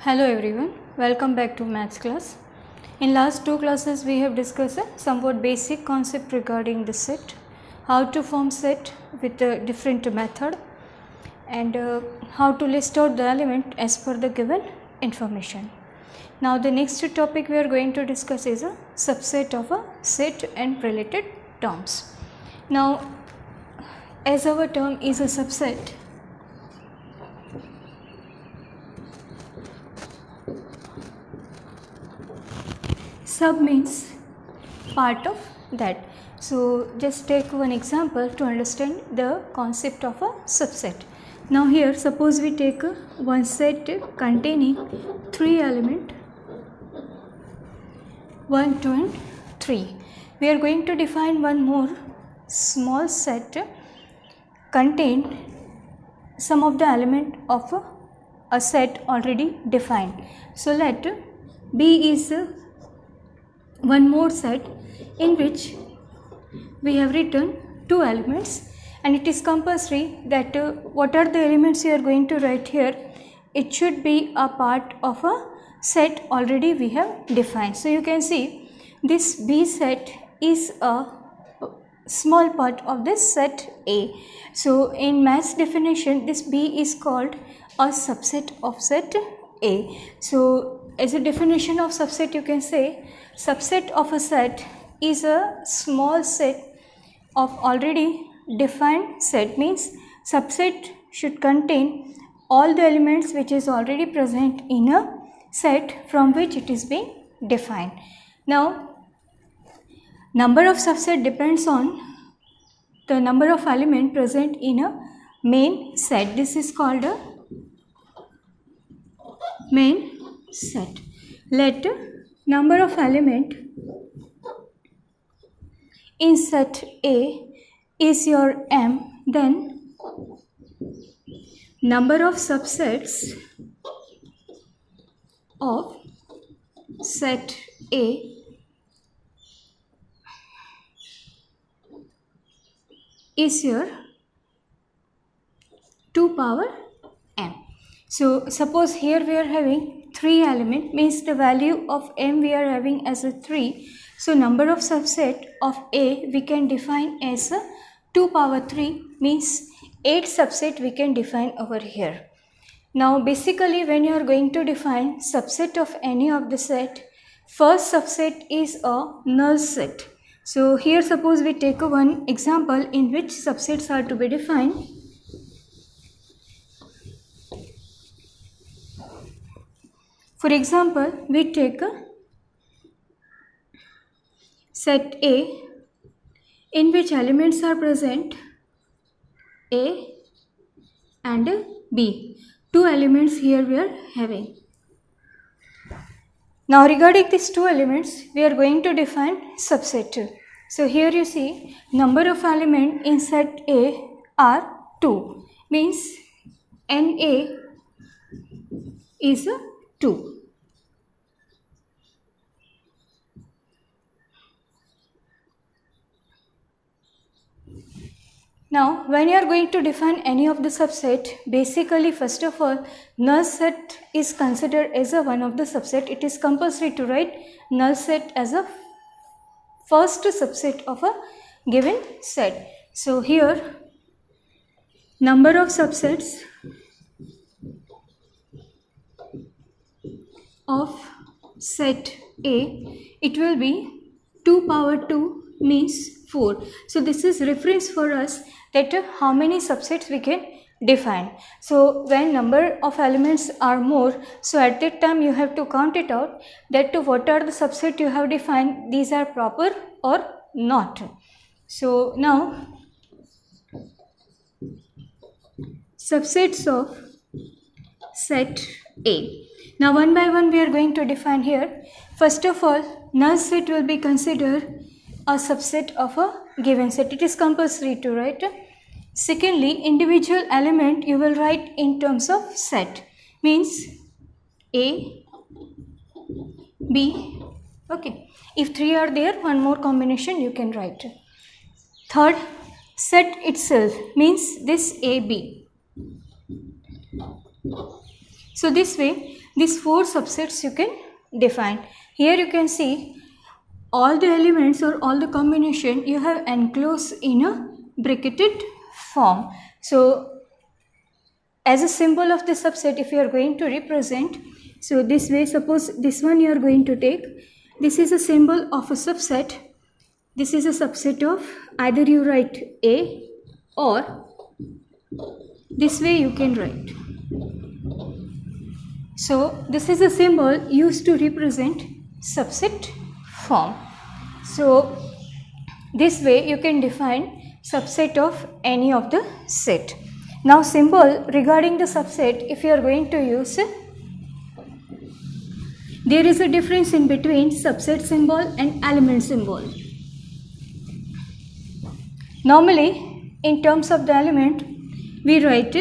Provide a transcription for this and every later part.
Hello everyone, welcome back to maths class. In last two classes we have discussed a somewhat basic concept regarding the set, how to form set with a different method, and how to list out the element as per the given information. Now the next topic we are going to discuss is a subset of a set and related terms. Now as our term is a subset, sub means part of that. So just take one example to understand the concept of a subset. Now here suppose we take one set containing 3 elements 1, 2 and 3. We are going to define one more small set contain some of the element of a set already defined. So let B is one more set in which we have written 2 elements, and it is compulsory that what are the elements you are going to write here, it should be a part of a set already we have defined. So you can see this B set is a small part of this set A. So in maths definition this B is called a subset of set A. So as a definition of subset you can say subset of a set is a small set of already defined set, means subset should contain all the elements which is already present in a set from which it is being defined. Now number of subset depends on the number of element present in a main set. This is called a main set. Let number of element in set A is your M, then number of subsets of set A is your 2 power M. So suppose here we are having 3 element, means the value of M we are having as a 3. So number of subset of A we can define as a 2 power 3, means 8 subset we can define over here. Now basically when you are going to define subset of any of the set, first subset is a null set. So here suppose we take one example in which subsets are to be defined. For example, we take set A in which elements are present A and B. 2 elements here we are having. Now regarding these 2 elements, we are going to define subset 2. So here you see number of element in set A are 2, means NA is 2. Now when you are going to define any of the subset, basically first of all null set is considered as a one of the subset. It is compulsory to write null set as a first subset of a given set. So here number of subsets of set A, it will be 2 power 2 means 4. So this is reference for us that how many subsets we can define. So when number of elements are more, so at that time you have to count it out that what are the subset you have defined, these are proper or not. So now subsets of set A. Now one by one we are going to define here. First of all, null set will be considered a subset of a given set. It is compulsory to write. Secondly, individual element you will write in terms of set, means A, B, okay. If 3 are there, one more combination you can write. Third, set itself means this AB. So this way These 4 subsets you can define. Here you can see all the elements or all the combination you have enclosed in a bracketed form. So as a symbol of the subset, if you are going to represent, so this way, suppose this one you are going to take, this is a symbol of a subset. This is a subset of, either you write A or this way you can write. So this is a symbol used to represent subset form. So this way you can define subset of any of the set. Now symbol regarding the subset, if you are going to use, there is a difference in between subset symbol and element symbol. Normally in terms of the element we write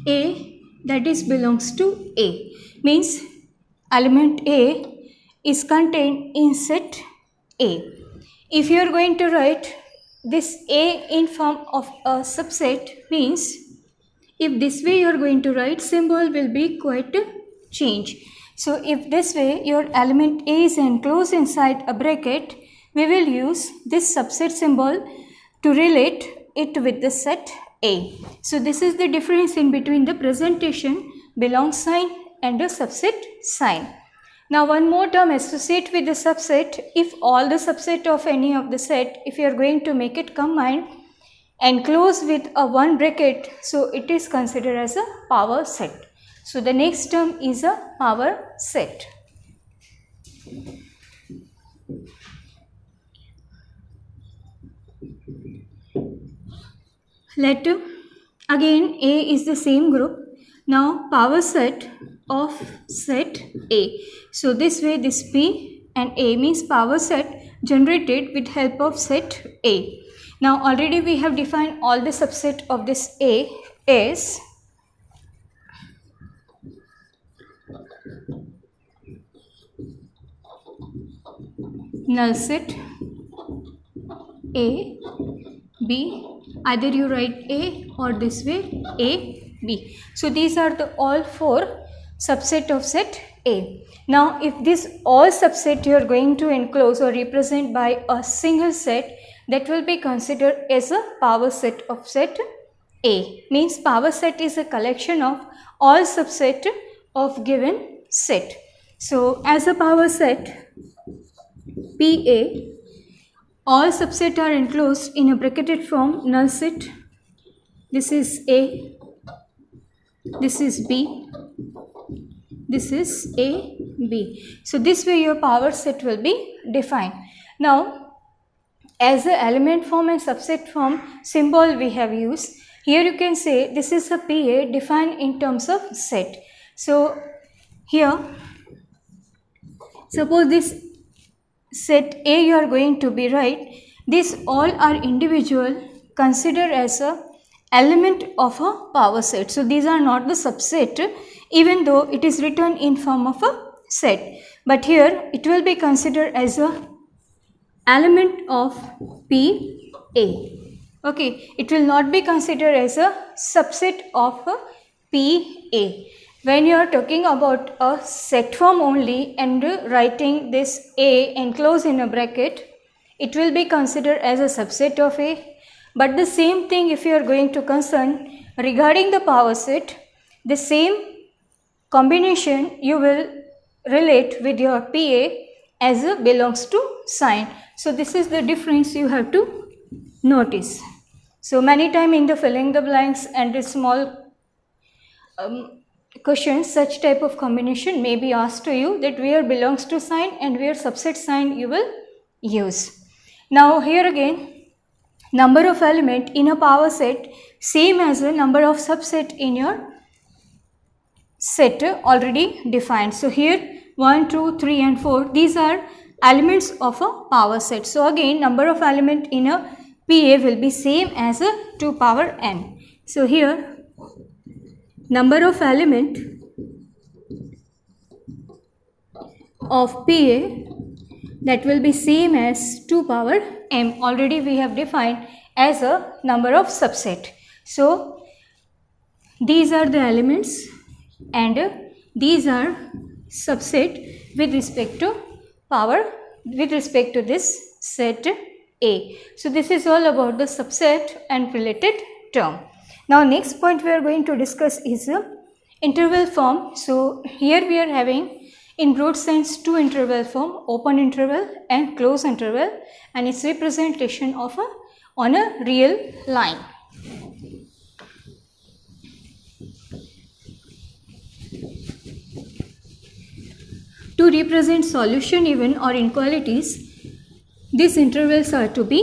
A, that is belongs to A, means element A is contained in set A. If you are going to write this A in form of a subset, means if this way you are going to write, symbol will be quite change. So if this way your element A is enclosed inside a bracket, we will use this subset symbol to relate it with the set A. So this is the difference in between the presentation belong sign and the subset sign. Now one more term associate with the subset. If all the subset of any of the set, if you are going to make it combined and close with a one bracket, so it is considered as a power set. So the next term is a power set. Let again A is the same group. Now power set of set A. So this way this P and A means power set generated with help of set A. Now already we have defined all the subset of this A as null set A, B, either you write A or this way A, B. So these are the all 4 subset of set A. Now if this all subset you are going to enclose or represent by a single set, that will be considered as a power set of set A. Means power set is a collection of all subset of given set. So as a power set PA, all subset are enclosed in a bracketed form, null set. This is A, this is B, this is A, B. So this way your power set will be defined. Now as the element form and subset form symbol we have used, here you can say this is a PA defined in terms of set. So here suppose this set A you are going to be right, these all are individual considered as a element of a power set. So these are not the subset, even though it is written in form of a set, but here it will be considered as a element of PA. Okay, it will not be considered as a subset of a PA. When you are talking about a set form only and writing this A enclosed in a bracket, it will be considered as a subset of A. But the same thing if you are going to concern regarding the power set, the same combination you will relate with your PA as a belongs to sign. So this is the difference you have to notice. So many times in the filling the blanks and the small questions, such type of combination may be asked to you, that where belongs to sign and where subset sign you will use. Now here again, number of element in a power set same as the number of subset in your set already defined. So here 1, 2, 3 and 4, these are elements of a power set. So again number of element in a PA will be same as a 2 power n. So here number of element of PA, that will be same as 2 power m. Already we have defined as a number of subset. So these are the elements and these are subset with respect to power with respect to this set A. So this is all about the subset and related term. Now next point we are going to discuss is interval form. So here we are having in broad sense two interval form, open interval and closed interval, and its representation of on a real line. To represent solution even or inequalities, these intervals are to be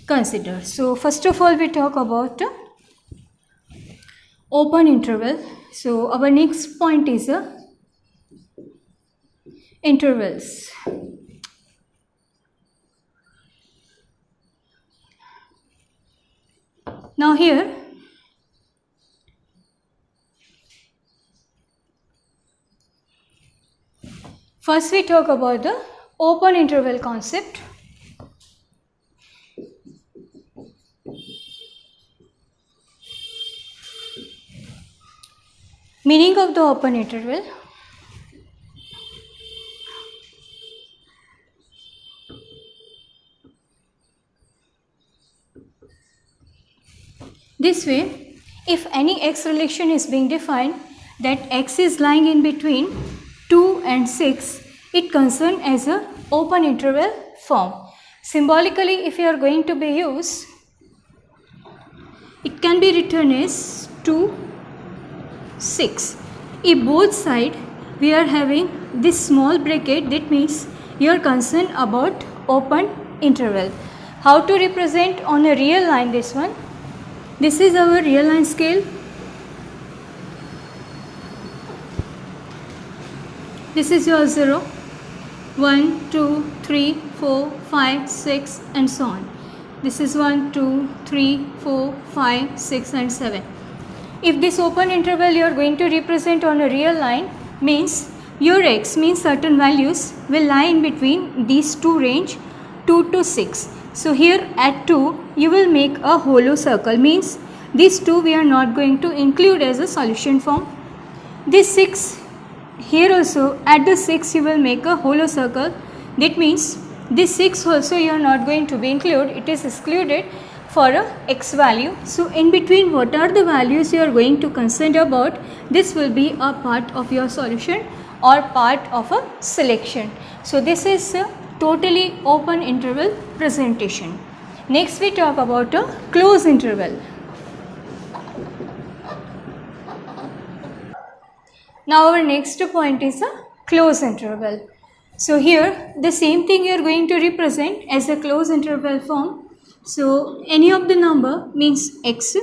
considered. So first of all we talk about open interval. So our next point is intervals. Now here first we talk about the open interval concept. Meaning of the open interval. This way, if any x relation is being defined that x is lying in between 2 and 6, it concerns as a open interval form. Symbolically, if you are going to be used, it can be written as 2, 6. If both side we are having this small bracket, that means you are concerned about open interval. How to represent on a real line this one? This is our real line scale. This is your 0, 1, 2, 3, 4, 5, 6 and so on. This is 1, 2, 3, 4, 5, 6 and 7. If this open interval you are going to represent on a real line, means your x means certain values will lie in between these two range 2 to 6. So here at 2 you will make a hollow circle, means these 2 we are not going to include as a solution form. This 6 here also at the 6 you will make a hollow circle, that means this 6 also you are not going to be included, it is excluded for a x value. So in between what are the values you are going to consider about, this will be a part of your solution or part of a selection. So this is a totally open interval presentation. Next we talk about a closed interval. Now our next point is a closed interval. So here the same thing you are going to represent as a closed interval form. So any of the number means x,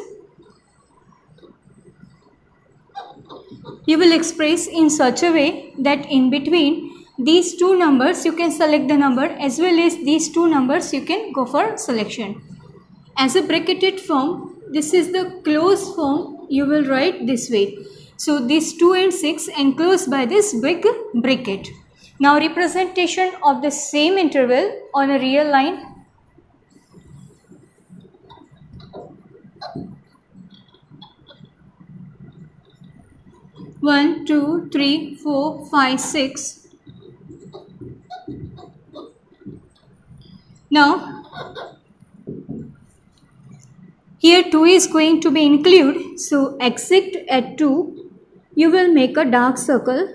you will express in such a way that in between these two numbers you can select the number, as well as these two numbers you can go for selection. As a bracketed form, this is the closed form, you will write this way. So these 2 and 6 enclosed by this big bracket. Now representation of the same interval on a real line. One, 2, 3, 4, 5, 6. Now here 2 is going to be included, so except at 2 you will make a dark circle.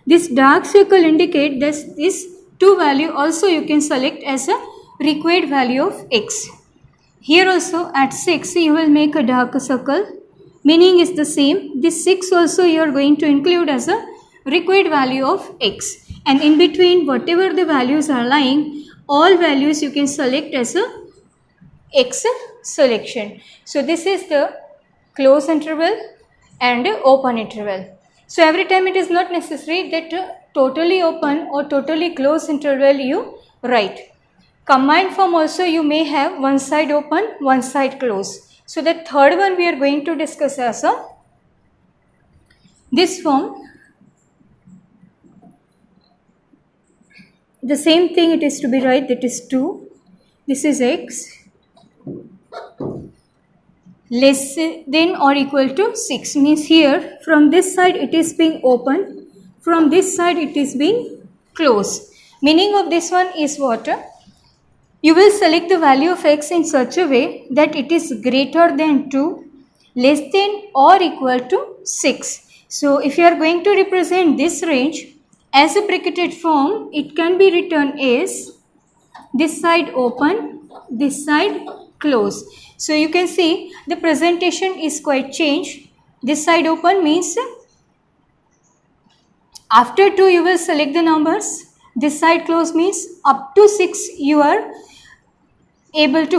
This dark circle indicates that this 2 value also you can select as a required value of x. Here also at 6 you will make a dark circle, meaning is the same. This 6 also you are going to include as a required value of x, and in between whatever the values are lying, all values you can select as a x selection. So this is the closed interval and open interval. So every time it is not necessary that totally open or totally closed interval you write. Combined form also you may have one side open, one side closed. So the third one we are going to discuss as this form. The same thing it is to be right, that is 2. This is x. less than or equal to 6 means here from this side it is being open, from this side it is being closed. Meaning of this one is what? You will select the value of x in such a way that it is greater than 2, less than or equal to 6. So if you are going to represent this range as a bracketed form, it can be written as this side open, this side close. So you can see the presentation is quite changed. This side open means after 2 you will select the numbers. This side close means up to 6 you are able to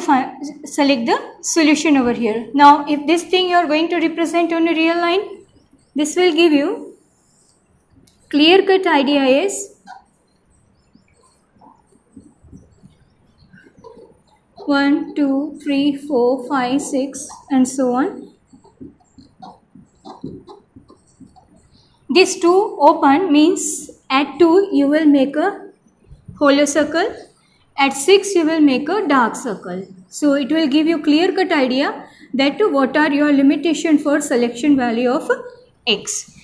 select the solution over here. Now if this thing you are going to represent on a real line, this will give you clear cut idea is 1, 2, 3, 4, 5, 6 and so on. This 2 open means at 2 you will make a hollow circle, at 6 you will make a dark circle. So it will give you clear cut idea that what are your limitation for selection value of x.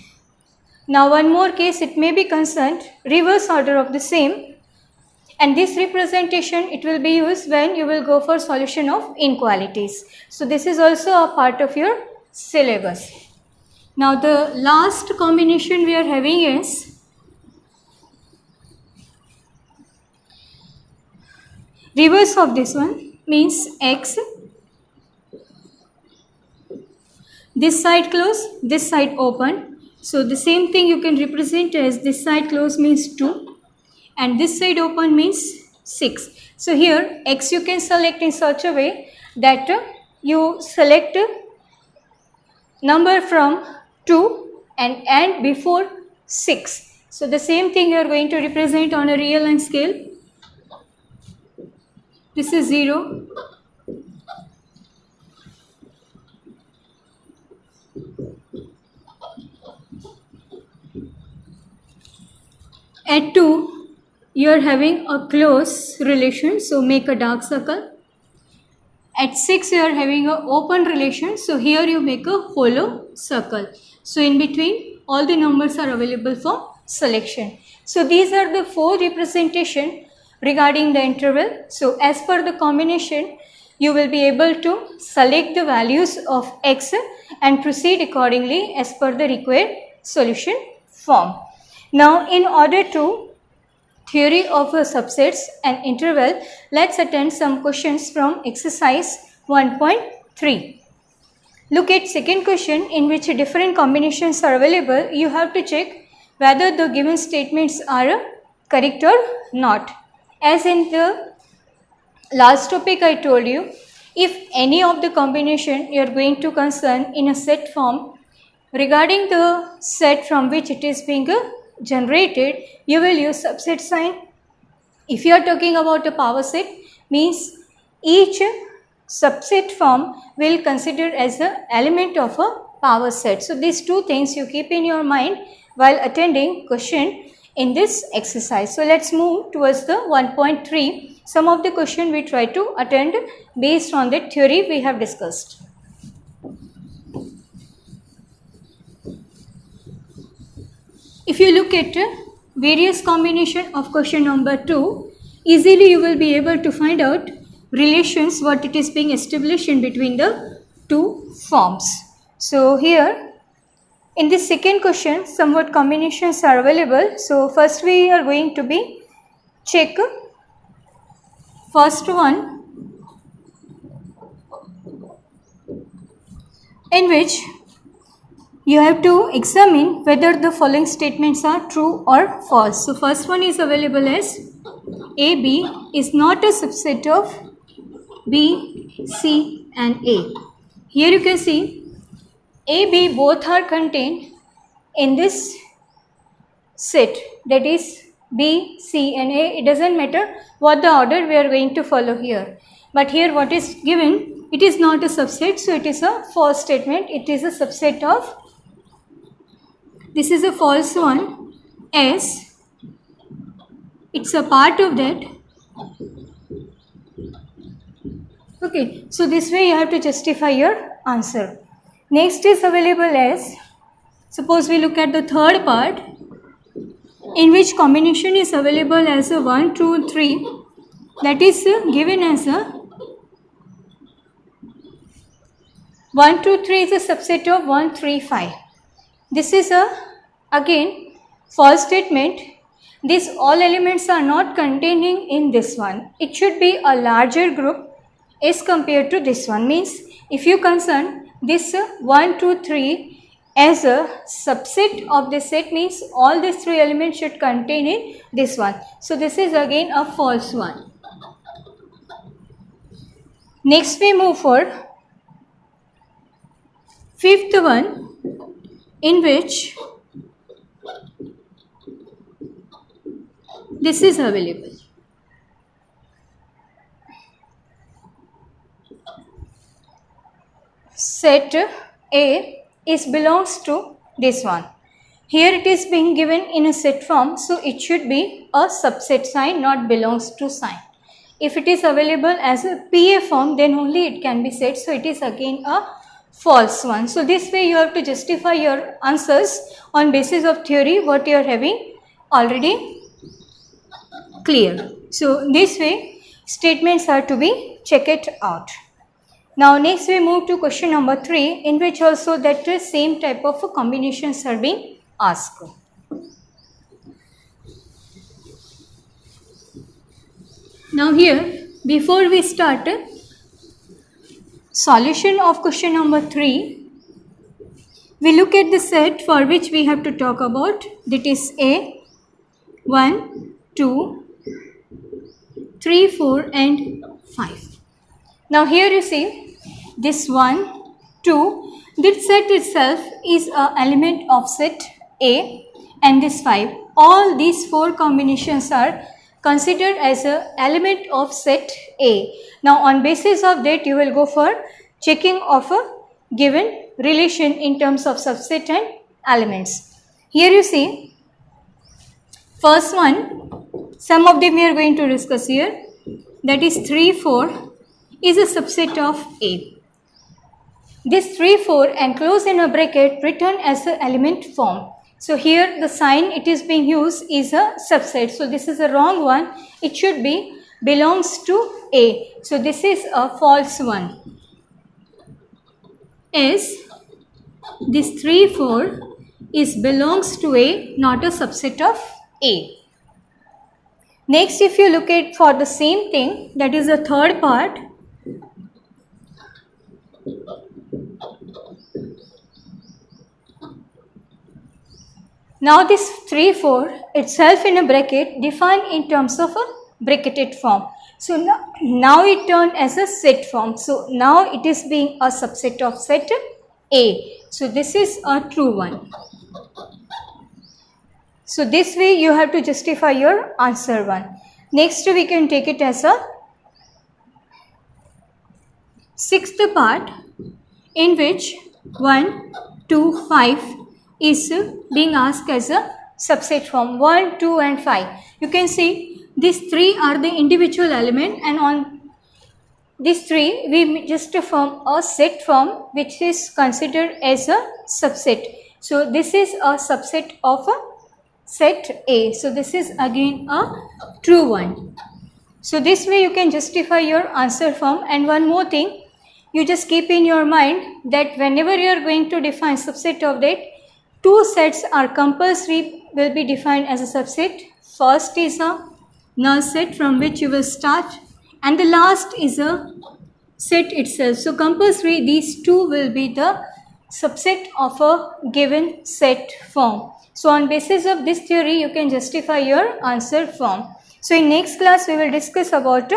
Now one more case it may be concerned reverse order of the same, and this representation it will be used when you will go for solution of inequalities. So this is also a part of your syllabus. Now the last combination we are having is reverse of this one means x, this side close, this side open. So the same thing you can represent as this side close means 2 and this side open means 6. So here x you can select in such a way that you select number from 2 and end before 6. So the same thing you are going to represent on a real line scale. This is 0. At 2 you are having a close relation, so make a dark circle. At 6 you are having an open relation, so here you make a hollow circle. So in between all the numbers are available for selection. So these are the 4 representation regarding the interval. So as per the combination you will be able to select the values of x and proceed accordingly as per the required solution form. Now in order to theory of subsets and interval, let's attend some questions from exercise 1.3. Look at second question in which different combinations are available. You have to check whether the given statements are correct or not. As in the last topic I told you, if any of the combination you are going to concern in a set form, regarding the set from which it is being generated, you will use subset sign. If you are talking about a power set, means each subset form will consider as an element of a power set. So these two things you keep in your mind while attending question in this exercise. So let's move towards the 1.3. Some of the question we try to attend based on the theory we have discussed. If you look at various combination of question number 2, easily you will be able to find out relations what it is being established in between the two forms. So here in this second question somewhat combinations are available. So first we are going to be check first one in which you have to examine whether the following statements are true or false. So first one is available as AB is not a subset of B, C and A. Here you can see A, B both are contained in this set, that is B, C and A. It doesn't matter what the order we are going to follow here. But here what is given, it is not a subset, so it is a false statement. It is a subset of, this is a false one, as it's a part of that. Okay, so this way you have to justify your answer. Next is available as, suppose we look at the third part, in which combination is available as a 1, 2, 3, that is given as a 1, 2, 3 is a subset of 1, 3, 5. This is a again false statement. These all elements are not containing in this one. It should be a larger group as compared to this one. Means if you concern this 1, 2, 3 as a subset of this set, means all these three elements should contain in this one. So this is again a false one. Next we move for fifth one, in which this is available. Set A belongs to this one. Here it is being given in a set form, so it should be a subset sign, not belongs to sign. If it is available as a PA form, then only it can be said, so it is again a false one. So this way you have to justify your answers on basis of theory what you are having already clear. So this way statements are to be checked out. Now next we move to question number 3, in which also that same type of combinations are being asked. Now here, before we start solution of question number 3, we look at the set for which we have to talk about, that is A, 1, 2, 3, 4 and 5. Now here you see this 1, 2, this set itself is an element of set A, and this 5. All these 4 combinations are considered as an element of set A. Now on basis of that you will go for checking of a given relation in terms of subset and elements. Here you see first one, some of them we are going to discuss here, that is 3, 4 is a subset of A. This 3, 4 enclosed in a bracket written as an element form. So here the sign it is being used is a subset. So this is a wrong one. It should be belongs to A. So this is a false one. As this 3, 4 is belongs to A, not a subset of A. Next, if you look at for the same thing, that is the third part. Now this 3, 4 itself in a bracket defined in terms of a bracketed form. So now it turned as a set form. So now it is being a subset of set A. So this is a true one. So this way you have to justify your answer one. Next we can take it as a sixth part, in which 1, 2, 5 is being asked as a subset form. 1, 2 and 5. You can see these 3 are the individual element, and on these 3 we just form a set form which is considered as a subset. So this is a subset of a set A. So this is again a true one. So this way you can justify your answer form. And one more thing, you just keep in your mind that whenever you are going to define subset of that, 2 sets are compulsory will be defined as a subset. First is a null set from which you will start, and the last is a set itself. So compulsory these 2 will be the subset of a given set form. So on basis of this theory you can justify your answer form. So in next class we will discuss about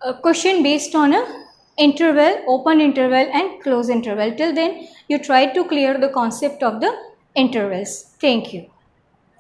a question based on a interval, open interval and closed interval. Till then you try to clear the concept of the intervals. Thank you.